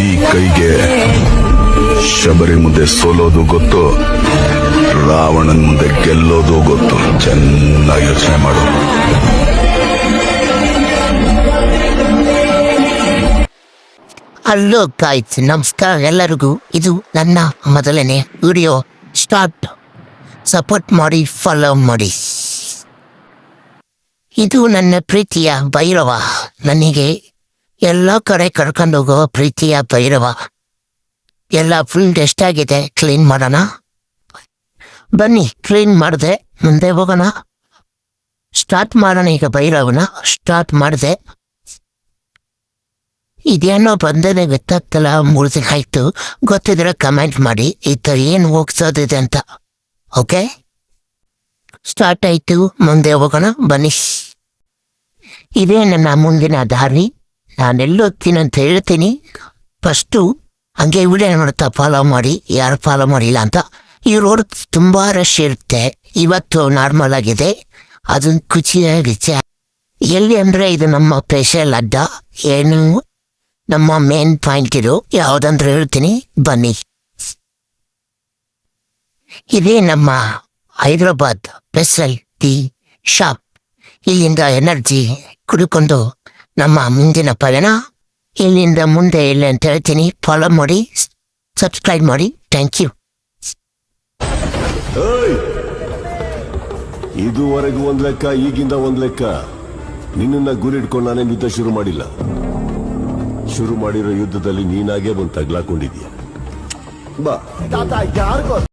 ಈ ಕೈಗೆ ಶಬರಿ ಮುಂದೆ ಸೋಲೋದು ಗೊತ್ತು, ರಾವಣನ್ ಮುಂದೆ ಗೆಲ್ಲೋದು ಗೊತ್ತು. ಚೆನ್ನಾಗಿ ಯೋಚನೆ ಮಾಡು. ಹಲೋ ಗಾಯ್ಸ್, ನಮಸ್ಕಾರ ಎಲ್ಲರಿಗೂ. ಇದು ನನ್ನ ಮೊದಲನೇ ವಿಡಿಯೋ. ಸ್ಟಾರ್ಟ್ ಸಪೋರ್ಟ್ ಮಾಡಿ, ಫಾಲೋ ಮಾಡಿ. ಇದು ನನ್ನ ಪ್ರೀತಿಯ ಭೈರವ, ನನಗೆ ಎಲ್ಲ ಕಡೆ ಕರ್ಕೊಂಡೋಗೋ ಪ್ರೀತಿಯ ಭೈರವ. ಎಲ್ಲ ಫುಲ್ ಡಸ್ಟ್ ಆಗಿದೆ, ಕ್ಲೀನ್ ಮಾಡೋಣ ಬನ್ನಿ. ಕ್ಲೀನ್ ಮಾಡಿದೆ, ಮುಂದೆ ಹೋಗೋಣ. ಸ್ಟಾರ್ಟ್ ಮಾಡೋಣ ಈಗ. ಭೈರವನ ಸ್ಟಾರ್ಟ್ ಮಾಡಿದೆ. ಇದೇನೋ ಬಂದರೆ ಗೊತ್ತಾಗ್ತಲ್ಲ, 3 ದಿನ ಆಯ್ತು. ಗೊತ್ತಿದ್ರೆ ಕಮೆಂಟ್ ಮಾಡಿ ಈ ಥರ ಏನು ಹೋಗ್ಸೋದಿದೆ ಅಂತ. ಓಕೆ, ಸ್ಟಾರ್ಟ್ ಆಯ್ತು, ಮುಂದೆ ಹೋಗೋಣ ಬನ್ನಿ. ಇದೇ ನನ್ನ ಮುಂದಿನ ದಾರಿ. ನಾನೆಲ್ಲಿ ಹೋಗ್ತೀನಿ ಅಂತ ಹೇಳ್ತೀನಿ. ಫಸ್ಟು ಹಂಗೆ ವಿಡಿಯೋ ನೋಡ್ತಾ ಫಾಲೋ ಮಾಡಿ, ಯಾರು ಫಾಲೋ ಮಾಡಿಲ್ಲ ಅಂತ. ಈ ರೋಡ್ ತುಂಬ ರಶ್ ಇರುತ್ತೆ. ಇವತ್ತು ನಾರ್ಮಲ್ ಆಗಿದೆ, ಅದನ್ನು ಖುಷಿಯಾಗಿಚ್ಚೆ. ಎಲ್ಲಿ ಅಂದರೆ ಇದು ನಮ್ಮ ಸ್ಪೆಷಲ್ ಅಡ್ಡ, ಏನು ನಮ್ಮ ಮೇನ್ ಪಾಯಿಂಟ್ ಇದು. ಯಾವುದಂದ್ರೆ ಹೇಳ್ತೀನಿ ಬನ್ನಿ. ಇದೇ ನಮ್ಮ ಹೈದರಾಬಾದ್ ಸ್ಪೆಷಲ್ ಟೀ ಶಾಪ್. ಇಲ್ಲಿಂದ ಎನರ್ಜಿ ಕುಡ್ಕೊಂಡು ನಮ್ಮ ಮುಂದಿನ ಪಯಣ ಇಲ್ಲಿಂದ ಮುಂದೆ ಇಲ್ಲ ಅಂತ ಹೇಳ್ತೀನಿ. ಫಾಲೋ ಮಾಡಿ, ಸಬ್ಸ್ಕ್ರೈಬ್ ಮಾಡಿ. Thank you. ಇದುವರೆಗೂ ಒಂದ್ ಲೆಕ್ಕ, ಈಗಿಂದ ಒಂದ್ ಲೆಕ್ಕ. ನಿನ್ನನ್ನ ಗುರಿಡ್ಕೊಂಡು ನಾನೇ ಯುದ್ಧ ಶುರು ಮಾಡಿಲ್ಲ. ಶುರು ಮಾಡಿರೋ ಯುದ್ಧದಲ್ಲಿ ನೀನಾಗೇ ಬಂದು ತಗ್ಲಾಕೊಂಡಿದ್ಯಾ. ಬಾ